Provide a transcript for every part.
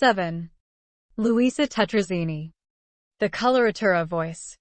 7. Luisa Tetrazzini. The coloratura voice.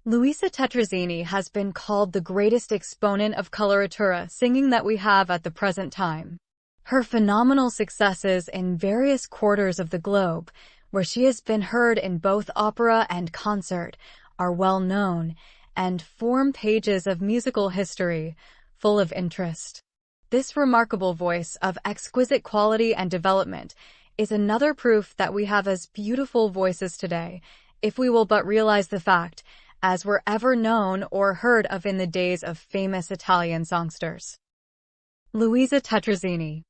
Luisa Tetrazzini has been called the greatest exponent of coloratura singing that we have at the present time. Her phenomenal successes in various quarters of the globe, where she has been heard in both opera and concert, are well known and form pages of musical history full of interest. This remarkable voice of exquisite quality and development is another proof that we have as beautiful voices today, if we will but realize the fact, as were ever known or heard of in the days of famous Italian songsters. Luisa Tetrazzini.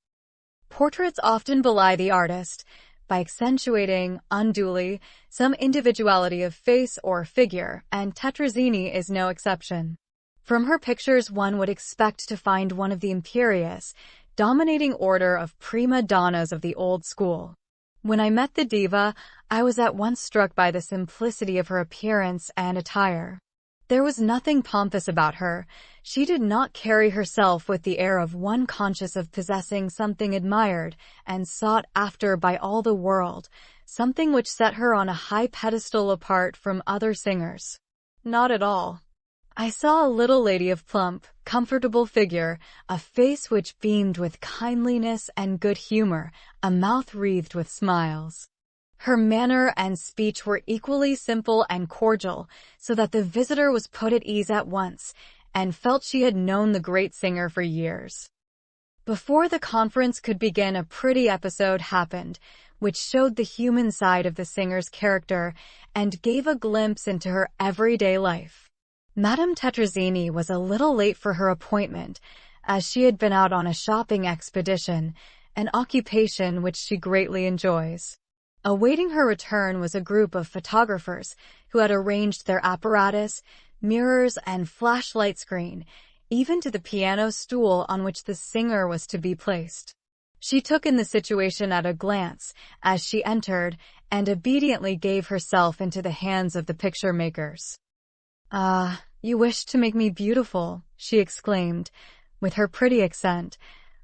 Portraits often belie the artist by accentuating, unduly, some individuality of face or figure, and Tetrazzini is no exception. From her pictures one would expect to find one of the imperious, dominating order of prima donnas of the old school. When I met the diva, I was at once struck by the simplicity of her appearance and attire. There was nothing pompous about her. She did not carry herself with the air of one conscious of possessing something admired and sought after by all the world, something which set her on a high pedestal apart from other singers. Not at all. I saw a little lady of plump, comfortable figure, a face which beamed with kindliness and good humor, a mouth wreathed with smiles. Her manner and speech were equally simple and cordial, so that the visitor was put at ease at once, and felt she had known the great singer for years. Before the conference could begin, a pretty episode happened, which showed the human side of the singer's character and gave a glimpse into her everyday life. Madame Tetrazzini was a little late for her appointment, as she had been out on a shopping expedition, an occupation which she greatly enjoys. Awaiting her return was a group of photographers who had arranged their apparatus, mirrors, and flashlight screen, even to the piano stool on which the singer was to be placed. She took in the situation at a glance as she entered and obediently gave herself into the hands of the picture makers. "Ah, you wish to make me beautiful," she exclaimed, with her pretty accent.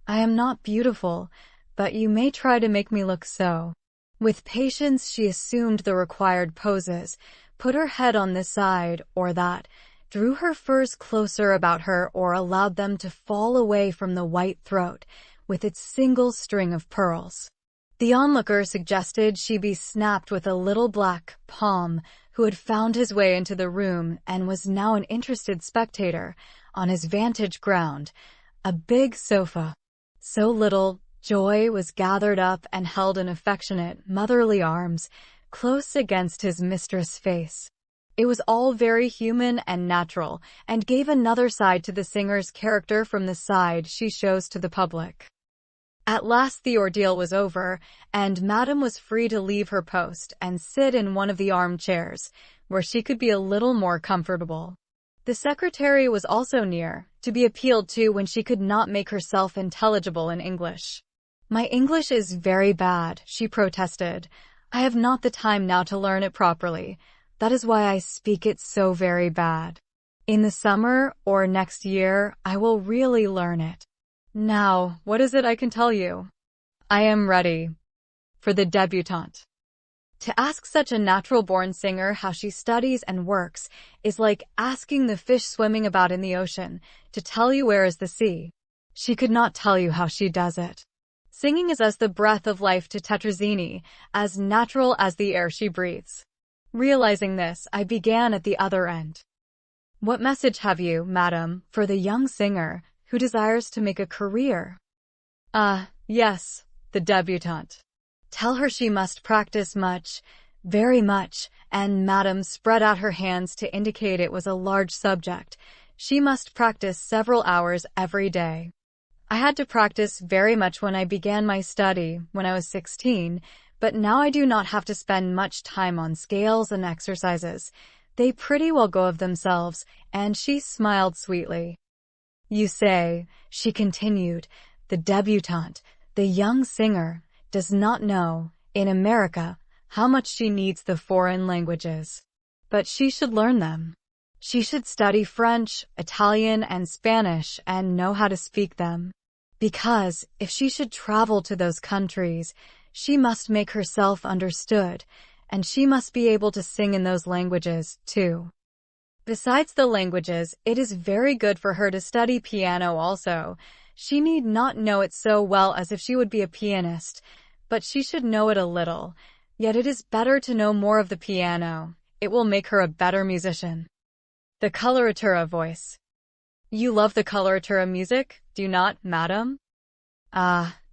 "I am not beautiful, but you may try to make me look so." With patience she assumed the required poses, put her head on this side or that, drew her furs closer about her or allowed them to fall away from the white throat, with its single string of pearls. The onlooker suggested she be snapped with a little black Pom, who had found his way into the room and was now an interested spectator on his vantage ground, a big sofa. So little, Joy was gathered up and held in affectionate, motherly arms, close against his mistress' face. It was all very human and natural, and gave another side to the singer's character from the side she shows to the public. At last the ordeal was over, and Madame was free to leave her post and sit in one of the armchairs, where she could be a little more comfortable. The secretary was also near, to be appealed to when she could not make herself intelligible in English. "My English is very bad," she protested. "I have not the time now to learn it properly. That is why I speak it so very bad. In the summer or next year, I will really learn it. Now, what is it I can tell you? I am ready." For the debutante. To ask such a natural-born singer how she studies and works is like asking the fish swimming about in the ocean to tell you where is the sea. She could not tell you how she does it. Singing is as the breath of life to Tetrazzini, as natural as the air she breathes. Realizing this, I began at the other end. "What message have you, madam, for the young singer who desires to make a career?" Yes, the debutante. "Tell her she must practice much, very much," and Madame spread out her hands to indicate it was a large subject. "She must practice several hours every day. I had to practice very much when I began my study, when I was 16, but now I do not have to spend much time on scales and exercises. They pretty well go of themselves," and she smiled sweetly. "You say," she continued, "the debutante, the young singer, does not know, in America, how much she needs the foreign languages. But she should learn them. She should study French, Italian, and Spanish and know how to speak them. Because, if she should travel to those countries, She must make herself understood, and she must be able to sing in those languages, too. Besides the languages, it is very good for her to study piano also. She need not know it so well as if she would be a pianist, but she should know it a little. Yet it is better to know more of the piano. It will make her a better musician. The coloratura voice. You love the coloratura music, do you not, madam?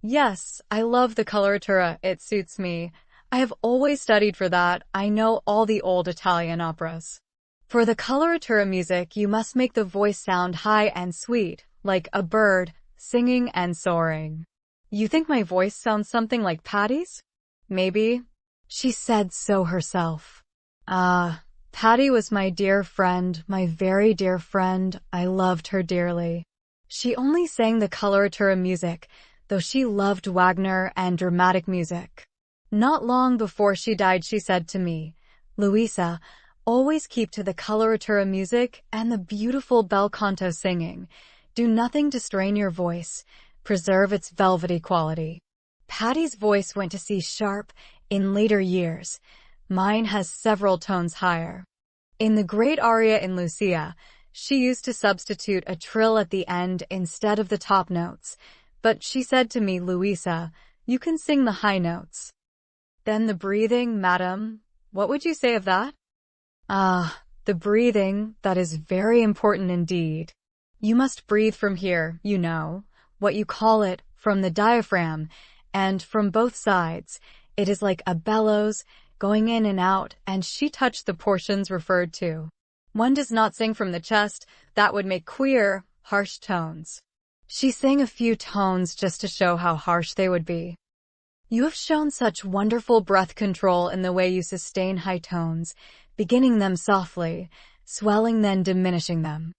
Yes, I love the coloratura, it suits me. I have always studied for that. I know all the old Italian operas. For the coloratura music, you must make the voice sound high and sweet, like a bird, singing and soaring. You think my voice sounds something like Patty's? Maybe. She said so herself. Patty was my dear friend, my very dear friend. I loved her dearly. She only sang the coloratura music, though she loved Wagner and dramatic music. Not long before she died, she said to me, Louisa, always keep to the coloratura music and the beautiful bel canto singing. Do nothing to strain your voice. Preserve its velvety quality. Patty's voice went to C sharp in later years. Mine has several tones higher. In the great aria in Lucia, she used to substitute a trill at the end instead of the top notes. But she said to me, Louisa, you can sing the high notes. Then the breathing, madam, what would you say of that? The breathing, that is very important indeed. You must breathe from here, you know, what you call it, from the diaphragm, and from both sides. It is like a bellows, going in and out, and she touched the portions referred to. One does not sing from the chest, that would make queer, harsh tones. She sang a few tones just to show how harsh they would be. You have shown such wonderful breath control in the way you sustain high tones, beginning them softly, swelling then diminishing them.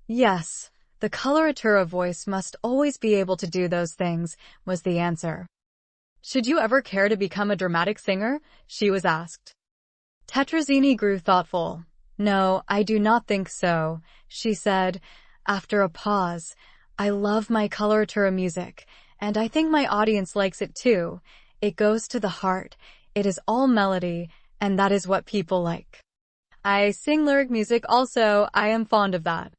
Yes, the coloratura voice must always be able to do those things, was the answer. Should you ever care to become a dramatic singer? She was asked. Tetrazzini grew thoughtful. No, I do not think so, she said, after a pause. I love my coloratura music, and I think my audience likes it too. It goes to the heart, it is all melody, and that is what people like. I sing lyric music also, I am fond of that.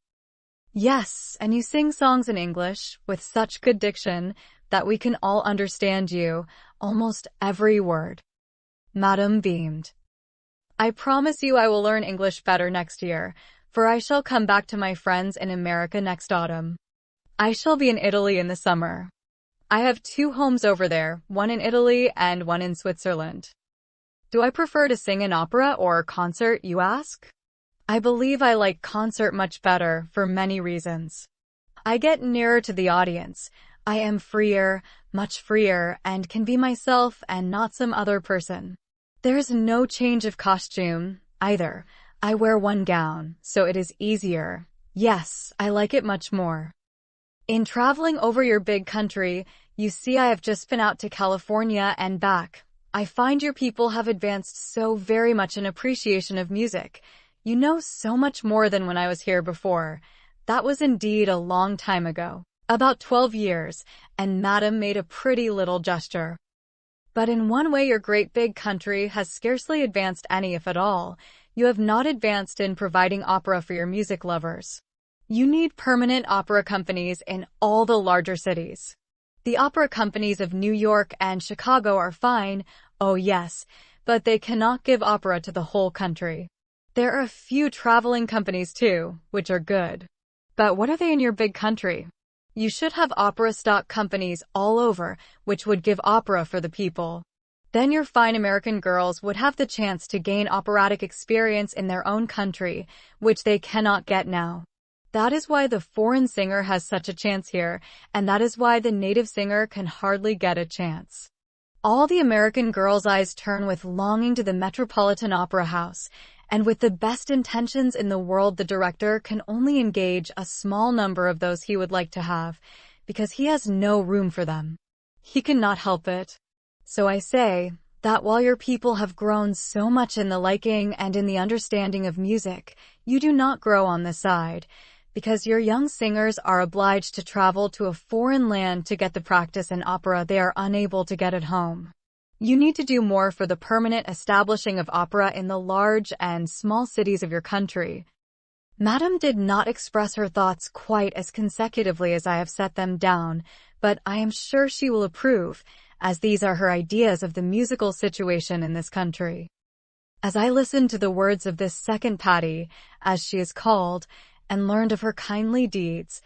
Yes, and you sing songs in English, with such good diction, that we can all understand you, almost every word. Madame beamed. I promise you I will learn English better next year, for I shall come back to my friends in America next autumn. I shall be in Italy in the summer. I have 2 homes over there, one in Italy and one in Switzerland. Do I prefer to sing in opera or concert, you ask? I believe I like concert much better, for many reasons. I get nearer to the audience. I am freer, much freer, and can be myself and not some other person. There's no change of costume, either. I wear one gown, so it is easier. Yes, I like it much more. In traveling over your big country, you see I have just been out to California and back. I find your people have advanced so very much in appreciation of music. You know so much more than when I was here before. That was indeed a long time ago. About 12 years, and Madame made a pretty little gesture. But in one way your great big country has scarcely advanced any, if at all. You have not advanced in providing opera for your music lovers. You need permanent opera companies in all the larger cities. The opera companies of New York and Chicago are fine, oh yes, but they cannot give opera to the whole country. There are a few traveling companies too, which are good. But what are they in your big country? You should have opera stock companies all over, which would give opera for the people. Then your fine American girls would have the chance to gain operatic experience in their own country, which they cannot get now. That is why the foreign singer has such a chance here, and that is why the native singer can hardly get a chance. All the American girls' eyes turn with longing to the Metropolitan Opera House, and with the best intentions in the world the director can only engage a small number of those he would like to have, because he has no room for them. He cannot help it. So I say, that while your people have grown so much in the liking and in the understanding of music, you do not grow on the side. because your young singers are obliged to travel to a foreign land to get the practice in opera they are unable to get at home. You need to do more for the permanent establishing of opera in the large and small cities of your country." Madame did not express her thoughts quite as consecutively as I have set them down, but I am sure she will approve, as these are her ideas of the musical situation in this country. As I listened to the words of this second Patty, as she is called, and learned of her kindly deeds,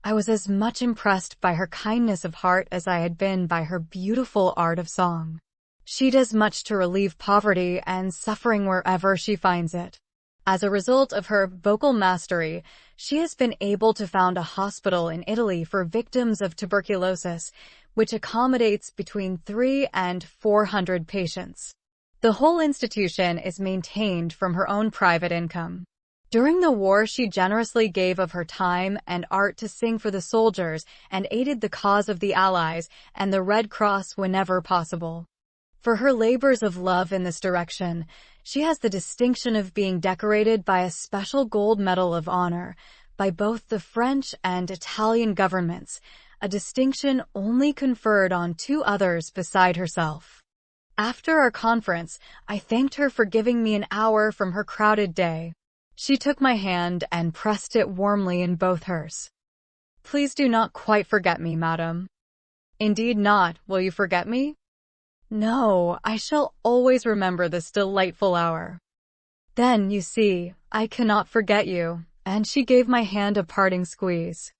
I was as much impressed by her kindness of heart as I had been by her beautiful art of song. She does much to relieve poverty and suffering wherever she finds it. As a result of her vocal mastery, she has been able to found a hospital in Italy for victims of tuberculosis, which accommodates between 300 and 400 patients. The whole institution is maintained from her own private income. During the war, she generously gave of her time and art to sing for the soldiers and aided the cause of the Allies and the Red Cross whenever possible. For her labors of love in this direction, she has the distinction of being decorated by a special gold medal of honor by both the French and Italian governments, a distinction only conferred on 2 others beside herself. After our conference, I thanked her for giving me an hour from her crowded day. She took my hand and pressed it warmly in both hers. "Please do not quite forget me, madam." "Indeed not. Will you forget me?" "No, I shall always remember this delightful hour." "Then, you see, I cannot forget you," and she gave my hand a parting squeeze.